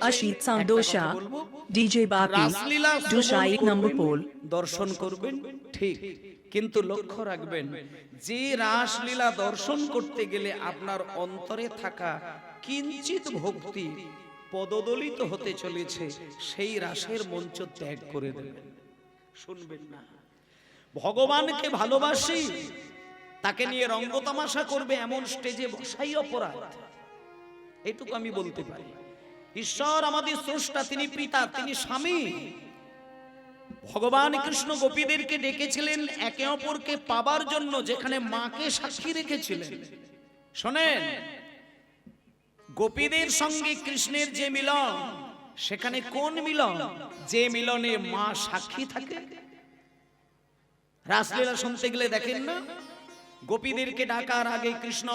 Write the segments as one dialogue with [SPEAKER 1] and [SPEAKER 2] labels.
[SPEAKER 1] Ashit Sandosha, DJ Baki,
[SPEAKER 2] raslila
[SPEAKER 1] Dusha
[SPEAKER 2] শ্রবণ
[SPEAKER 1] 1 number
[SPEAKER 2] করবেন,
[SPEAKER 1] pole.
[SPEAKER 2] দর্শন করবেন, ঠিক, কিন্তু লক্ষ্য রাখবেন যে রাসলীলা দর্শন করতে গেলে আপনার অন্তরে থাকা কিঞ্চিত ভক্তি পদদলিত হতে চলেছে, সেই রাসের মঞ্চ ত্যাগ করে দেবেন, শুনবেন না। ভগবানকে ভালোবাসি, তাকে নিয়ে রঙ্গতামাশা করবে এমন স্টেজে বসাই অপরাধ, এটুকু আমি বলতে পারি। ঈশ্বর আমাদের স্রষ্টা, তিনি পিতা, তিনি স্বামী। ভগবান কৃষ্ণ গোপীদেরকে ডেকেছিলেন একে অপরকে পাবার জন্য, যেখানে মাকে সাক্ষী রেখেছিলেন। শোনেন, গোপীদের সঙ্গে কৃষ্ণের যে মিলন, সেখানে কোন মিলন? যে মিলনে মা সাক্ষী থাকে। রাসলীলা শুনতে গেলে দেখেন না, গোপীদেরকে ডাকার আগে কৃষ্ণ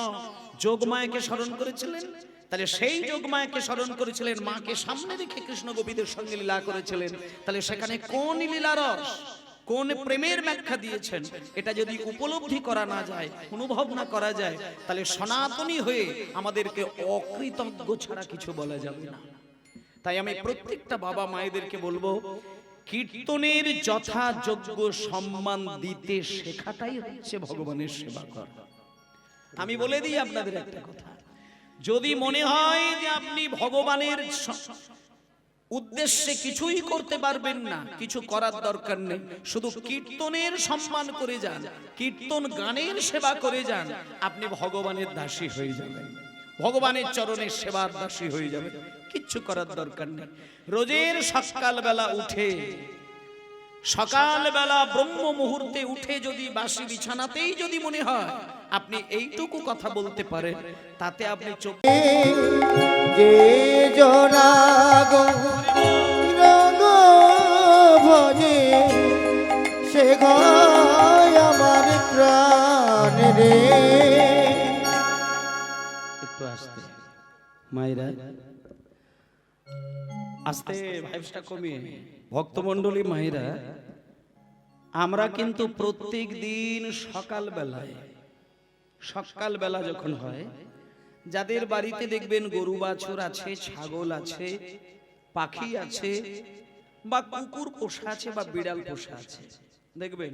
[SPEAKER 2] যোগমায়াকে স্মরণ করেছিলেন, তাহলে সেই যোগমায়াকে স্মরণ করেছিলেন, মাকে সামনে রেখে কৃষ্ণ গোপীদের সঙ্গে লীলা করেছিলেন, তাহলে সেখানে কোন লীলারস, কোন প্রেমের ব্যাখ্যা দিয়েছেন, এটা যদি উপলব্ধি করা না যায়, অনুভব না করা যায়, তাহলে সনাতনী হয়ে আমাদেরকে অকৃতজ্ঞ ছাড়া কিছু বলা যাবে না। তাই আমি প্রত্যেকটা বাবা মায়েদেরকে বলবো, কীর্তনের যথাযোগ্য সম্মান দিতে শেখাটাই হচ্ছে ভগবানের সেবা করা। আমি বলে দিই আপনাদের একটা কথা, যদি মনে হয় যে আপনি ভগবানের উদ্দেশ্যে কিছুই করতে পারবেন না, কিছু করার দরকার নেই, শুধু কীর্তনের সম্মান করে যান, কীর্তন গানের সেবা করে যান, আপনি ভগবানের দাসী হয়ে যাবেন, ভগবানের চরণের সেবার দাসী হয়ে যাবেন, কিচ্ছু করার দরকার নেই। রোজের সকালবেলা উঠে, সকালবেলা ব্রহ্ম মুহূর্তে উঠে যদি বাসি বিছানাতেই যদি মনে হয় আপনি এইটুকু কথা বলতে পারেন, তাতে আপনি
[SPEAKER 3] যে জনাগো রঙ্গ ভজে, সে ঘয় আমার প্রাণ রে।
[SPEAKER 2] একটু আসতে মায়েরা, আস্তে ভাইবসটা কমিয়ে, ভক্তমণ্ডলী মায়েরা, আমরা কিন্তু প্রত্যেক দিন সকালবেলা যখন হয়, যাদের বাড়িতে দেখবেন গরু বাছুর আছে, ছাগল আছে, পাখি আছে, বা কুকুর পোষা আছে, বা বিড়াল পোষা আছে, দেখবেন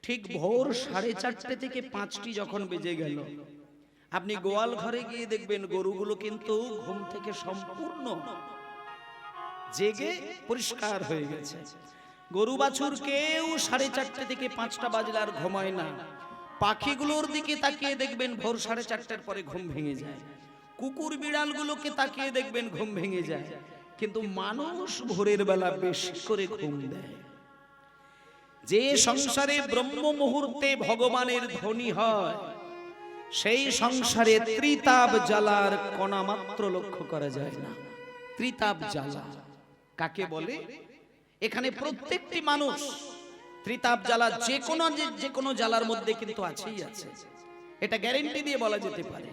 [SPEAKER 2] ঠিক ভোর 4:30 থেকে 5টি যখন বেজে গেল, আপনি গোয়াল ঘরে গিয়ে দেখবেন গরুগুলো কিন্তু ঘুম থেকে সম্পূর্ণ জেগে পরিষ্কার হয়ে গেছে। গরু বাছুর কেউ 4:30 থেকে 5টা বাজলে আর ঘুমায় না। পাখিগুলোর দিকে তাকিয়ে দেখবেন ভোর 4:30টার পরে ঘুম ভেঙে যায়। কুকুর বিড়ালগুলোকে তাকিয়ে দেখবেন ঘুম ভেঙে যায়। কিন্তু মানুষ ভোরের বেলা বেশি করে ঘুম দেয়। যে সংসারে ব্রহ্ম মুহূর্তে ভগবানের ধ্বনি হয়, সেই সংসারে ত্রিতাপ জ্বালার কণা মাত্র লক্ষ্য করা যায় না। ত্রিতাপ জ্বালা কাকে বলে? এখানে প্রত্যেকটি মানুষ ত্রিতাপ জ্বালা যে কোনো জ্বালার মধ্যে কিন্তু আছেই আছে, এটা গ্যারেন্টি দিয়ে বলা যেতে পারে।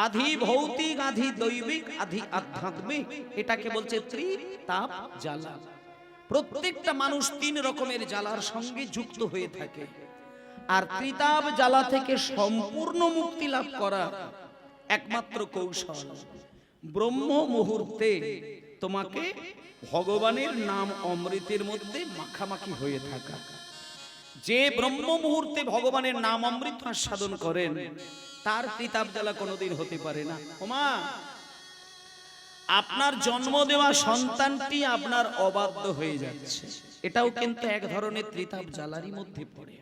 [SPEAKER 2] আধি ভৌতিক, আধি দৈবিক, আধি আধ্যাত্মিক, এটাকে বলছে ত্রিতাপ জ্বালা। প্রত্যেকটা মানুষ 3 রকমের জ্বালার সঙ্গে যুক্ত হয়ে থাকে, আর ত্রিতাপ জ্বালা থেকে সম্পূর্ণ মুক্তি লাভ করা একমাত্র কৌশল ব্রহ্ম মুহূর্তে তোমাকে ভগবানের নাম অমৃতের মধ্যে মাখামাখি হয়ে থাকা। যে ব্রহ্ম মুহূর্তে ভগবানের নাম অমৃত আস্বাদন করেন, তার ত্রিতাপ জ্বালা কোনোদিন হতে পারে না। ওমা, আপনার জন্ম দেওয়া সন্তানটি আপনার অবাধ্য হয়ে যাচ্ছে, এটাও কিন্তু এক ধরনের ত্রিতাপ জ্বালারই মধ্যে পড়ে।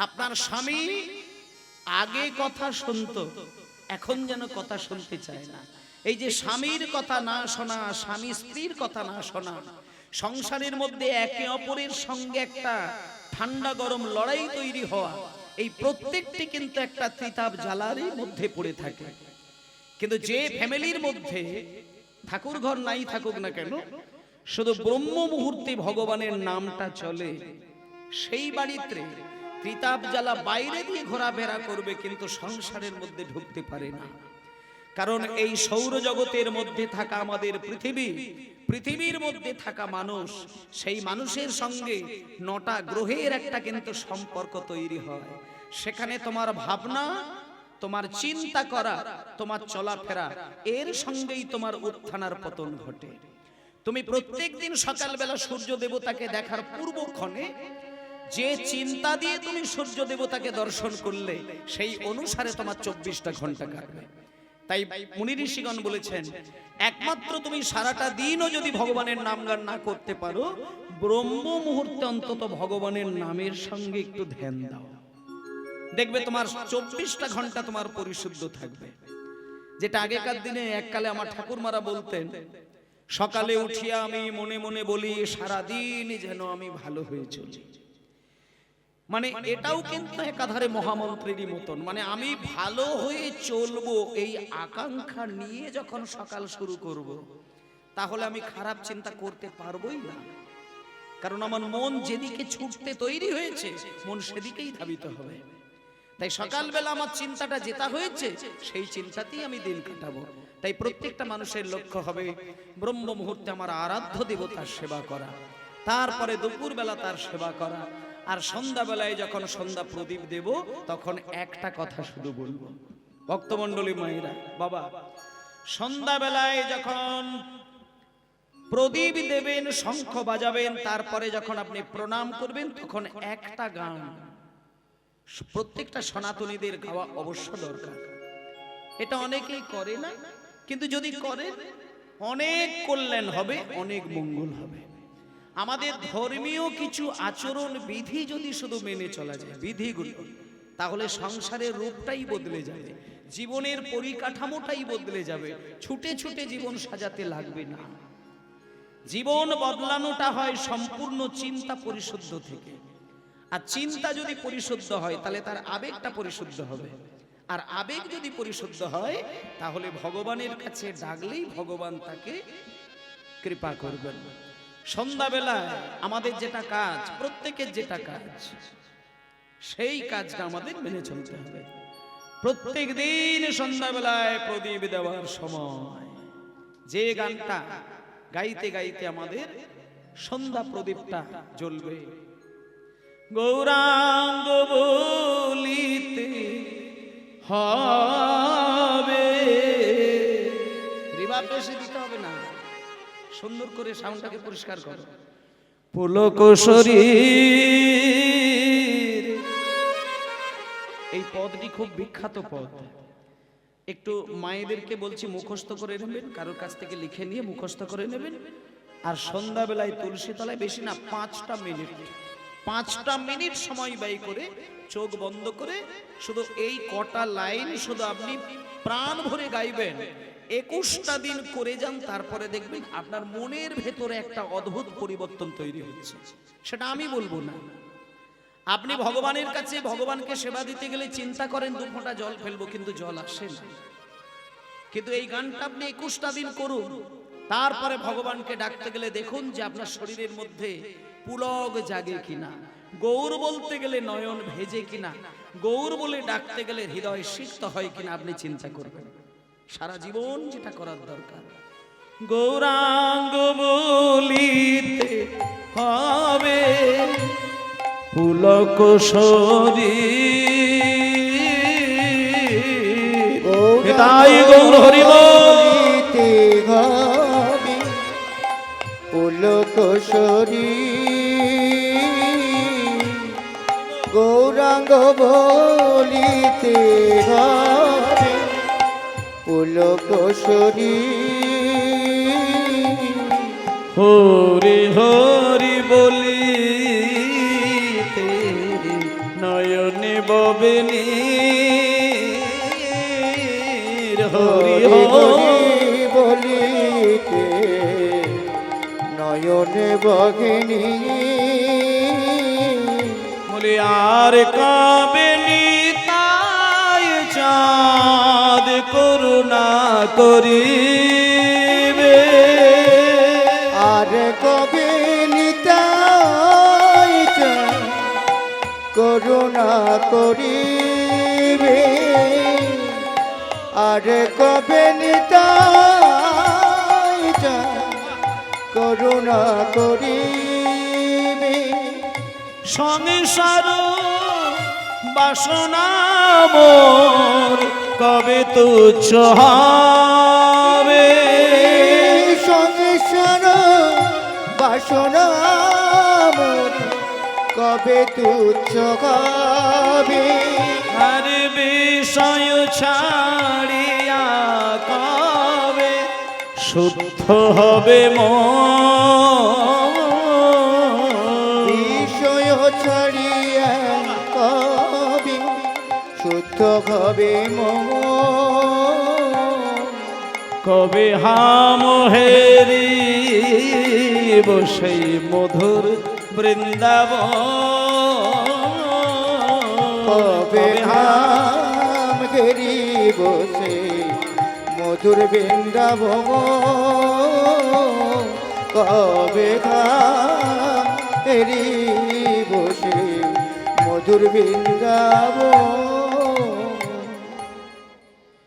[SPEAKER 2] আপনার স্বামী আগে কথা শুনতো, এখন যেন কথা শুনতে চায় না। এই যে স্বামীর কথা না শোনা, স্বামী স্ত্রীর কথা না শোনা, সংসারের মধ্যে একে অপরের সঙ্গে একটা ঠান্ডা গরম লড়াই তৈরি হওয়া, এই প্রত্যেকটি কিন্তু একটা ত্রিতাপ জ্বালারই মধ্যে পড়ে থাকে। কিন্তু যে ফ্যামিলির মধ্যে ঠাকুর ঘর নাই থাকুক না কেন, শুধু ব্রহ্ম মুহূর্তে ভগবানের নামটা চলে, সেই বাড়িতে ত্রিতাপ জ্বালা বাইরে দিয়ে ঘোরাফেরা করবে, কিন্তু সংসারের মধ্যে ঢুকতে পারে না। কারণ এই সৌরজগতের মধ্যে থাকা আমাদের পৃথিবীর মধ্যে থাকা মানুষ, সেই মানুষের সঙ্গে 9টা গ্রহের একটা কিন্তু সম্পর্ক তৈরি হয়। সেখানে তোমার ভাবনা তোমার চিন্তা করা, তোমার চলাফেরা, এর সঙ্গেই তোমার উত্থান আর পতন ঘটে। তুমি প্রত্যেকদিন সকালবেলা সূর্য দেবতাকে দেখার পূর্বক্ষণে যে চিন্তা দিয়ে তুমি সূর্য দেবতাকে দর্শন করলে, সেই অনুসারে তোমার 24টা ঘন্টা কাটবে। তাই মুনি ঋষিগণ বলেছেন, একমাত্র তুমি সারাটা দিনও যদি ভগবানের নাম গান না করতে পারো, ব্রহ্ম মুহূর্তে অন্তত ভগবানের নামের সঙ্গে একটু ধ্যান দাও, দেখবে তোমার 24টা ঘন্টা তোমার পরিশুদ্ধ থাকবে। যেটা আগেকার দিনে এককালে আমার ঠাকুরমারা বলতেন, সকালে উঠিয়া আমি মনে মনে বলি সারাদিন যেন আমি ভালো হয়ে চলি। মানে এটাও কিন্তু একাধারে মহামন্ত্রেরই মতন, মানে আমি ভালো হয়ে চলবো এই আকাঙ্ক্ষা নিয়ে যখন সকাল শুরু করব, তাহলে আমি খারাপ চিন্তা করতে পারবোই না। কারণ আমার মন যেদিকে ছুটতে তৈরি হয়েছে, মন সেদিকেই ধাবিত হবে। তাই সকালবেলা আমার চিন্তাটা যেটা হয়েছে, সেই চিন্তাতেই আমি দিন কাটাবো। তাই প্রত্যেকটা মানুষের লক্ষ্য হবে ব্রহ্ম মুহূর্তে আমার আরাধ্য দেবতার সেবা করা, তারপরে দুপুরবেলা তার সেবা করা, আর সন্ধ্যাবেলায় যখন সন্ধ্যা প্রদীপ দেব, তখন একটা কথা শুধু বলবো, ভক্তমণ্ডলী মায়েরা, বাবা সন্ধ্যাবেলায় যখন প্রদীপ দেবেন, শঙ্খ বাজাবেন, তারপরে যখন আপনি প্রণাম করবেন, তখন একটা গান প্রত্যেকটা সনাতনীদের গাওয়া অবশ্য দরকার। এটা অনেকেই করে না, কিন্তু যদি করে অনেক কল্যাণ হবে, অনেক মঙ্গল হবে। আমাদের ধর্মীয় কিছু আচরণ বিধি যদি শুধু মেনে চলা যায়, বিধিগুলো, তাহলে সংসারের রূপটাই বদলে যাবে, জীবনের পরিকাঠামোটাই বদলে যাবে। ছুটে ছুটে জীবন সাজাতে লাগবে না। জীবন বদলানোটা হয় সম্পূর্ণ চিন্তা পরিশুদ্ধ থেকে। আর চিন্তা যদি পরিশুদ্ধ হয়, তাহলে তার আবেগটা পরিশুদ্ধ হবে। আর আবেগ যদি পরিশুদ্ধ হয়, তাহলে ভগবানের কাছে ডাকলেই ভগবান তাকে কৃপা করবেন। সন্ধ্যাবেলায় আমাদের যেটা কাজ, প্রত্যেকের যেটা কাজ, সেই কাজটা আমাদের মেনে চলতে হবে। প্রত্যেক দিন সন্ধ্যাবেলায় প্রদীপ দেওয়ার সময় যে গানটা গাইতে গাইতে আমাদের সন্ধ্যা প্রদীপটা জ্বলবে, গৌরাঙ্গ বলিতে হবে, রিভাব বেশি দিতে হবে না, সুন্দর করে সাউন্ডটাকে পরিষ্কার করো। পুলক শরীর, এই পদটি খুব বিখ্যাত পদ। একটু মায়েদেরকে বলছি মুখস্থ করে নেবেন, কারোর কাছ থেকে লিখে নিয়ে মুখস্থ করে নেবেন। আর সন্ধ্যাবেলায় তুলসী তলায় বেশি না 5টা মিনিট সময় ব্যয় করে চোখ বন্ধ করে শুধু এই কটা লাইন শুধু আপনি প্রাণ ভরে গাইবেন। 21টা দিন করে যান, তারপরে দেখবেন আপনার মনের ভেতরে একটা অদ্ভুত পরিবর্তন তৈরি হচ্ছে। সেটা আমি বলবো না। আপনি ভগবানের কাছে ভগবানকে সেবা দিতে গেলে চিন্তা করেন 2 ফোঁটা জল ফেলবো, কিন্তু জল আসে না। কিন্তু এই গানটা আপনি 21টা দিন করুন, তারপরে ভগবানকে ডাকতে গেলে দেখুন যে আপনার শরীরের মধ্যে পুলক জাগে কিনা, গৌর বলতে গেলে নয়ন ভেজে কিনা, গৌর বলে ডাকতে গেলে হৃদয় সিক্ত হয় কিনা, আপনি চিন্তা করবেন। সারা জীবন যেটা করার দরকার, গৌরাঙ্গ বলিতে হবে পুলক শরীর, তাই গৌর হরি
[SPEAKER 3] বলিতে হবে পুলক শরীর, গৌরাঙ্গ বলিতে হবে পুলক শরীর,
[SPEAKER 2] হরি হরি বলিতে নয়নে ববে নীর, হরি হরি
[SPEAKER 3] বলিতে নয়নে বগে নীর,
[SPEAKER 2] বলি আর কাবে নিতাই চাঁদ করুণা করিবে,
[SPEAKER 3] আর কবে নিতাই চাঁদ করুণা করিবে, আর কবে নিতাই চাঁদ করুণা করিবে,
[SPEAKER 2] সংসার বাসনা মোর কবে তুচ্ছ হবে
[SPEAKER 3] সংসার বাসনা মোর কবে তুচ্ছ হবে
[SPEAKER 2] আর বিষয় ছাড়িয়া কবে শুদ্ধ হবে মন
[SPEAKER 3] বিষয় ছাড়িয়া কবে শুদ্ধ হবে মন
[SPEAKER 2] কবে হাম হেরি বসে মধুর বৃন্দাবন
[SPEAKER 3] কবে হাম ঘেরি বসে মধুর বৃন্দাবন কবে হাম ঘেরি বসে মধুর বৃন্দাবন।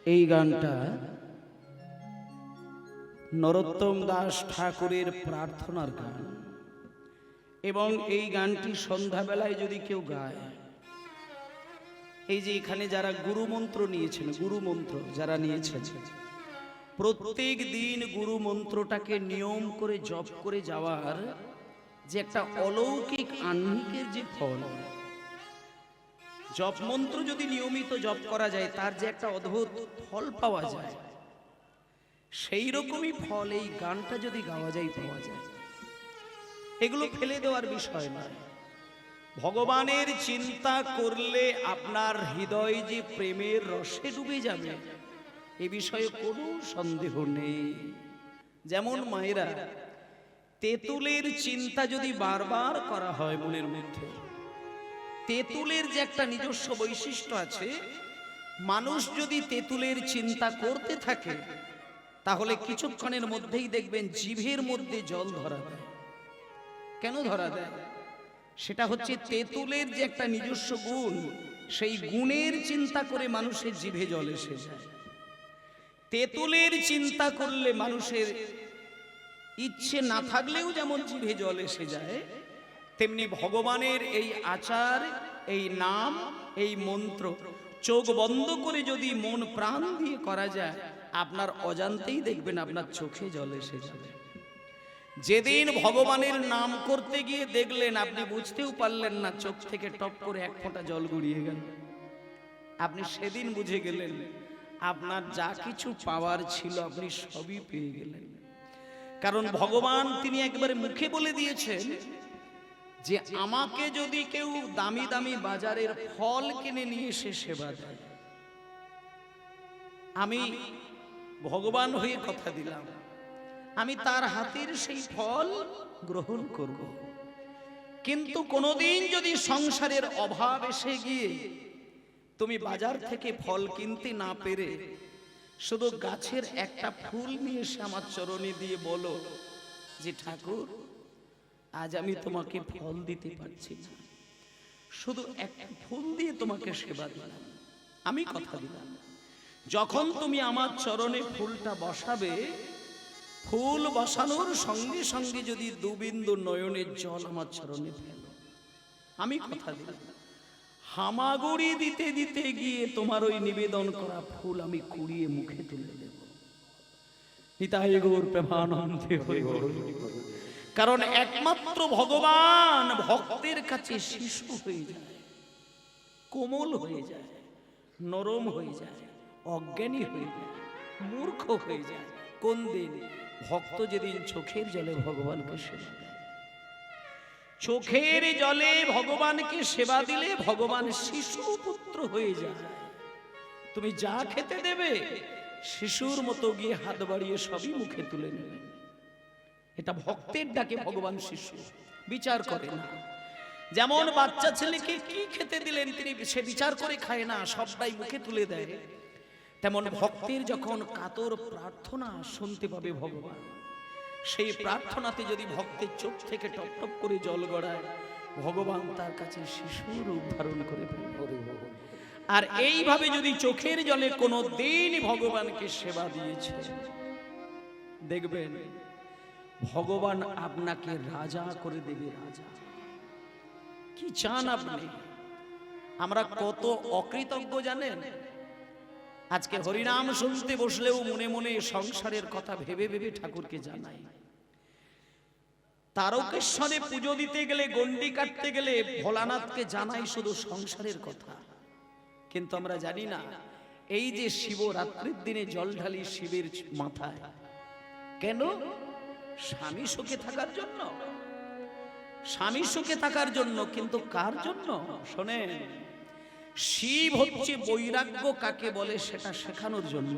[SPEAKER 2] এই গানটা নরোত্তম দাস ঠাকুরের প্রার্থনার গান এবং এই গানটি সন্ধ্যাবেলায় যদি কেউ গায়, এই যে এখানে যারা গুরু মন্ত্র নিয়েছেন, গুরু মন্ত্র যারা নিয়েছেন, প্রত্যেক দিন গুরু মন্ত্রটাকে নিয়ম করে জপ করে যাওয়ার যে একটা অলৌকিক আহ্নিকের যে ফল, জপ মন্ত্র যদি নিয়মিত জপ করা যায় তার যে একটা অদ্ভুত ফল পাওয়া যায়, সেই রকমই ফল এই গানটা যদি গাওয়া যায় পাওয়া যায়। এগুলো ফেলে দেওয়ার বিষয় নয়। ভগবানের চিন্তা করলে আপনার হৃদয় যে প্রেমের রসে ডুবে যাবে এ বিষয়ে কোনো সন্দেহ নেই। যেমন মায়েরা, তেঁতুলের চিন্তা যদি বারবার করা হয় মনের মধ্যে, তেঁতুলের যে একটা নিজস্ব বৈশিষ্ট্য আছে, মানুষ যদি তেঁতুলের চিন্তা করতে থাকে তাহলে কিছুক্ষণের মধ্যেই দেখবেন জিভের মধ্যে জল ধরা দেয়। কেন ধরা দেয়? সেটা হচ্ছে তেঁতুলের যে একটা নিজস্ব গুণ, সেই গুণের চিন্তা করে মানুষের জিভে জল এসে যায়। তেঁতুলের চিন্তা করলে মানুষের ইচ্ছে না থাকলেও যেমন জিভে জল এসে যায়, তেমনি ভগবানের এই আচার, এই নাম, এই মন্ত্র চোখ বন্ধ করে যদি মন প্রাণ দিয়ে করা যায়, আপনার অজান্তেই দেখবেন আপনার চোখে জল এসে যাবে। যেদিন ভগবানের নাম করতে গিয়ে দেখলেন আপনি বুঝতেও পারলেন না, চোখ থেকে টপ করে এক ফোঁটা জল গড়িয়ে গেল, আপনি সেদিন বুঝে গেলেন আপনার যা কিছু পাওয়ার ছিল আপনি সবই পেয়ে গেলেন। কারণ ভগবান তিনি একবারে মুখে বলে দিয়েছেন যে আমাকে যদি কেউ দামি দামি বাজারের ফল কিনে নিয়ে এসে সেবা দেয়, আমি ভগবান হয়ে কথা দিলাম আমি তার হাতের সেই ফল গ্রহণ করব। কিন্তু কোনোদিন যদি সংসারের অভাব এসে গিয়ে তুমি বাজার থেকে ফল কিনতে না পেরে শুধু গাছের একটা ফুল নিয়ে এসে আমার চরণে দিয়ে বলো যে ঠাকুর আজ আমি তোমাকে ফল দিতে পারছি না, শুধু একটা ফুল দিয়ে তোমাকে সেবা দিলাম, আমি কথা দিলাম যখন তুমি আমার চরণে ফুলটা বসাবে, ফুল বসানোর সঙ্গে সঙ্গে যদি দুবিন্দু নয়নের জল আমার চরণে ফেলো, আমি কথা দিলাম হামাগুড়ি দিতে দিতে গিয়ে তোমার ওই নিবেদন করা ফুল আমি কুড়িয়ে মুখে তুলে দেব। নিতাই গৌর প্রেমানন্দে হরি হরি। কারণ একমাত্র ভগবান ভক্তের কাছে শিশু হয়ে যায়, কোমল হয়ে যায়, নরম হয়ে যায়, অজ্ঞানী হয়ে যায়, মূর্খ হয়ে যায়। কোন দিন? ভক্ত যেদিন চোখের জলে ভগবানকে সেবা দেয়। চোখের জলে ভগবানকে সেবা দিলে ভগবান শিশু পুত্র হয়ে যায়। তুমি যা খেতে দেবে শিশুর মতো গিয়ে হাত বাড়িয়ে সবই মুখে তুলে নেবে। এটা ভক্তের ডাকে ভগবান শিশু বিচার করে না। যেমন বাচ্চা ছেলেকে কি খেতে দিলেন তিনি সে বিচার করে খায় না, সবটাই মুখে তুলে দেয়। তেমন ভক্তের যখন কাতর প্রার্থনা শুনতে পাবে ভগবান, সেই প্রার্থনাতে যদি ভক্তের চোখ থেকে টপ টপ করে জল গড়ায়, ভগবান তার কাছে শিশুর রূপ ধারণ করে ফেলে। আর এইভাবে যদি চোখের জলে কোনো দিন ভগবানকে সেবা দিয়েছে, দেখবেন ভগবান আপনাকে রাজা করে দেবে। রাজা কি চান আপনি? আমরা কত অকৃতজ্ঞ জানেন? আজকে হরিনাম শুনতে বসলেও মনে মনে সংসারের কথা ভেবে ভেবে ঠাকুরকে জানাই। তারকেশ্বরে পুজো দিতে গেলে, গন্ডি কাটতে গেলে ভোলানাথকে জানাই শুধু সংসারের কথা, কিন্তু আমরা জানি না এই যে শিবরাত্রির দিনে জল ঢালি শিবের মাথায়, কেন? স্বামী সুখে থাকার জন্য, স্বামী সুখে থাকার জন্য। কিন্তু কার জন্য? শোনেন, শিব হচ্ছে বৈরাগ্য কাকে বলে সেটা শেখানোর জন্য।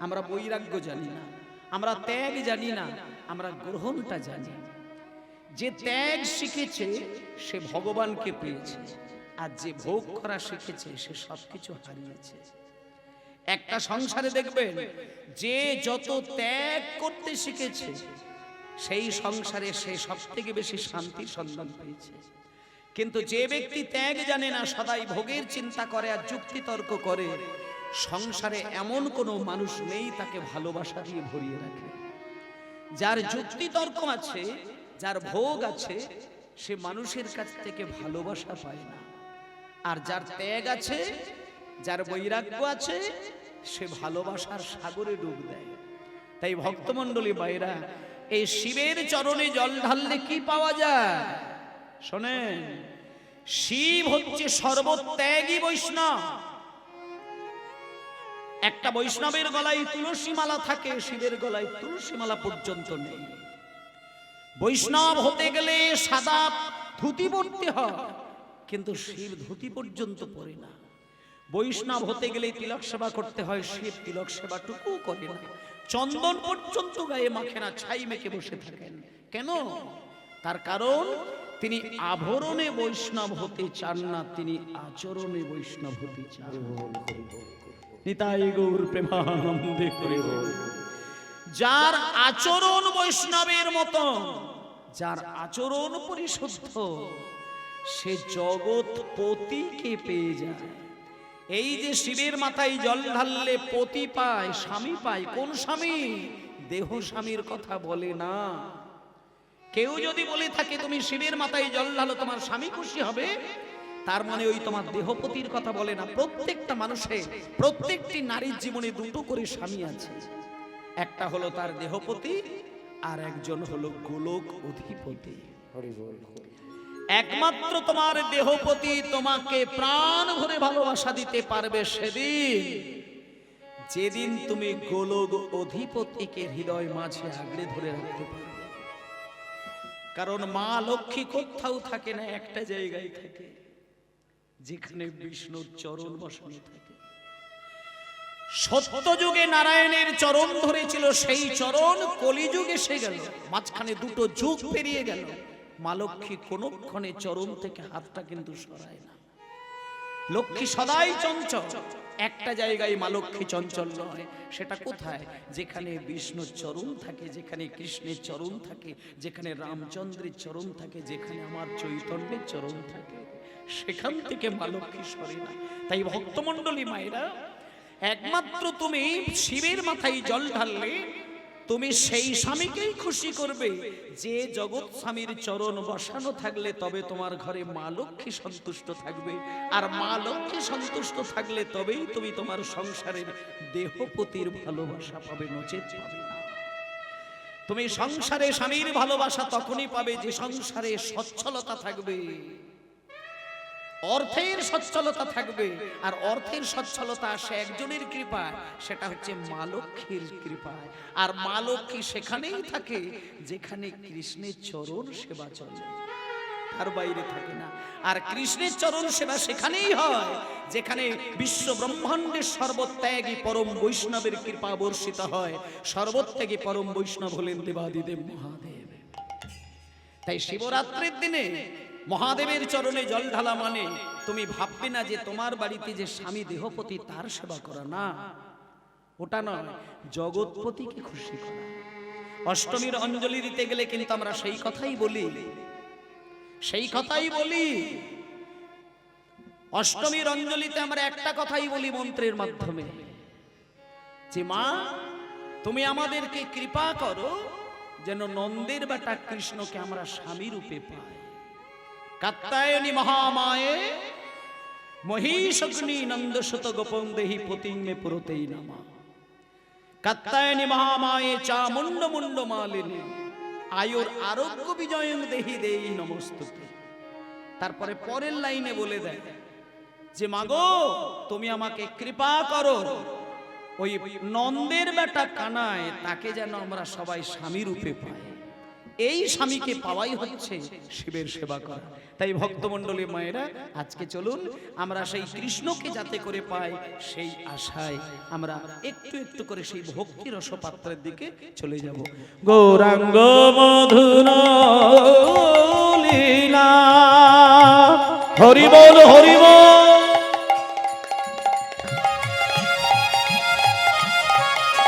[SPEAKER 2] আমরা বৈরাগ্য জানি না, আমরা ত্যাগ জানি না, আমরা গ্রহণটা জানি। যে ত্যাগ শিখেছে সে ভগবানকে পেয়েছে, আর যে ভোগ করা শিখেছে সে সবকিছু হারিয়েছে। একটা সংসারে দেখবেন যে যত ত্যাগ করতে শিখেছে সেই সংসারে সে সব থেকে বেশি শান্তির সন্ধান পেয়েছে। কিন্তু যে ব্যক্তি ত্যাগ জানে না, সদাই ভোগের চিন্তা করে আর যুক্তি তর্ক করে, সংসারে এমন কোনো মানুষ নেই তাকে ভালোবাসা দিয়ে ভরিয়ে রাখে। যার যুক্তি তর্ক আছে, যার ভোগ আছে, সে মানুষের কাছ থেকে ভালোবাসা পায় না। আর যার ত্যাগ আছে, যার বৈরাগ্য আছে, সে ভালোবাসার সাগরে ডুব দেয়। তাই ভক্তমণ্ডলী ভাইরা, এই শিবের চরণে জল ঢাললে কি পাওয়া যায়? শোনেন, শিব হচ্ছে সর্বত্যাগী বৈষ্ণব। একটা বৈষ্ণবের গলায় তুলসী মালা থাকে, শিবের গলায় তুলসী মালা পর্যন্ত নেই। বৈষ্ণব হতে গেলে সাদা ধুতি পরতে হয়, কিন্তু শিব ধুতি পর্যন্ত পরে না। বৈষ্ণব হতে গেলে তিলক সেবা করতে হয়, শিব তিলক সেবাটুকু করে না, চন্দন পর্যন্ত গায়ে মাখে না, ছাই মেখে বসে থাকেন। কেন? তার কারণ তিনি আভরণে বৈষ্ণব হতে চান না, তিনি আচরণে বৈষ্ণব হতে চান। নিতাই গৌর প্রেমানন্দে করে বল। যার আচরণ বৈষ্ণবের মতো, যার আচরণ পরিশুদ্ধ, সে জগৎপতিকে পেয়ে যায়। এই যে শিবের মাথায় জল ঢাললে পতি পায়, স্বামী পায়। কোন স্বামী? দেহ স্বামীর কথা বলে না। কেউ যদি বলে থাকে তুমি শিবের মাথায় জল ঢালো তোমার স্বামী খুশি হবে, তার মানে ওই তোমার দেহপতির কথা বলে না। প্রত্যেকটা মানুষের, প্রত্যেকটি নারীর জীবনে দুটো করে স্বামী আছে। একটা হলো তার দেহপতি, আর একজন হলো গোলক অধিপতি। একমাত্র তোমার দেহপতি তোমাকে প্রাণ ভরে ভালোবাসা দিতে পারবে সেদিন, যেদিন তুমি গোলক অধিপতিকে হৃদয় মাঝে আগলে ধরে রাখতে পারবে। কারণ মা লক্ষ্মী কোথাও থাকে না, একটা জায়গায় থাকে, যেখানে বিষ্ণুর চরণ বসানো থাকে। সত্য যুগে নারায়ণের চরণ ধরেছিল, সেই চরণ কলিযুগে এসে গেল, মাঝখানে দুটো যুগ পেরিয়ে গেল। মা লক্ষ্মী কোনক্ষণে চরণ থেকে হাতটা কিন্তু সরায় না। লক্ষ্মী সদাই চঞ্চল, একটা জায়গায় মা লক্ষ্মী চঞ্চল নয়। সেটা কোথায়? যেখানে বিষ্ণুর চরণ থাকে, যেখানে কৃষ্ণের চরণ থাকে, যেখানে রামচন্দ্রের চরণ থাকে, যেখানে আমার চৈতন্যের চরণ থাকে, সেখান থেকে মা লক্ষ্মী সরে না। তাই ভক্তমণ্ডলী মায়েরা, একমাত্র তুমি শিবের মাথায় জল ঢাললে তুমি সেই স্বামীকেই খুশি করবে, যে জগৎ স্বামীর চরণ বসানো থাকলে তবে তোমার ঘরে মা লক্ষ্মী সন্তুষ্ট থাকবে। আর মা লক্ষ্মী সন্তুষ্ট থাকলে তবেই তুমি তোমার সংসারের দেহপতির ভালোবাসা পাবে, নচেত পাবে না। তুমি সংসারে স্বামীর ভালোবাসা তখনই পাবে যে সংসারে সচ্ছলতা থাকবে, অর্থের সচ্ছলতা থাকবে। আর অর্থের সচ্ছলতা আসে একজনের কৃপায়, সেটা হচ্ছে মা লক্ষ্মীর কৃপায়। আর মা লক্ষ্মী সেখানেই থাকে যেখানে কৃষ্ণের চরণ সেবা চলে, তার বাইরে থাকে না। আর কৃষ্ণের চরণ সেবা সেখানেই হয় যেখানে বিশ্ব ব্রহ্মাণ্ডের সর্বত্যাগী পরম বৈষ্ণবের কৃপা বর্ষিত হয়। সর্বত্যাগী পরম বৈষ্ণব হলেন দেবাদিদেব মহাদেব। তাই শিবরাত্রির দিনে মহাদেবের চরণে জল ঢালা মানে তুমি ভাববে না যে তোমার বাড়িতে যে স্বামী দেহপতি তার সেবা করা, না, ওটা নয়, জগৎপতিকে খুশি করা। অষ্টমীর অঞ্জলি দিতে গেলে কিন্তু আমরা সেই কথাই বলি, সেই কথাই বলি। অষ্টমীর অঞ্জলিতে আমরা একটা কথাই বলি মন্ত্রের মাধ্যমে, যে মা তুমি আমাদেরকে কৃপা করো যেন নন্দের বেটা কৃষ্ণকে আমরা স্বামী রূপে পাই। কাত্যায়নী মহামায়ে মহিষগ্নি নন্দসুত গোপং দেহি পতিং মে পুরতেই নামা কাত্তায়নি মহামায়ে চামুণ্ড মুণ্ড মালিনী আয়ুর আরোগ্য বিজয়ং দেহি দেই নমস্তুতে। তারপরে পরের লাইনে বলে দেয় যে মাগো তুমি আমাকে কৃপা করো, ওই নন্দের বেটা কানায় তাকে যেন আমরা সবাই স্বামী রূপে পাই। এই স্বামীকে পাওয়াই হচ্ছে শিবের সেবা করা। তাই ভক্তমণ্ডলী মায়েরা আজকে চলুন আমরা সেই কৃষ্ণকে যাতে করে পাই সেই আশায় আমরা একটু একটু করে সেই ভক্তি রসপাত্রের দিকে চলে যাব। গৌরাঙ্গ মধুর লীলা হরি বল হরি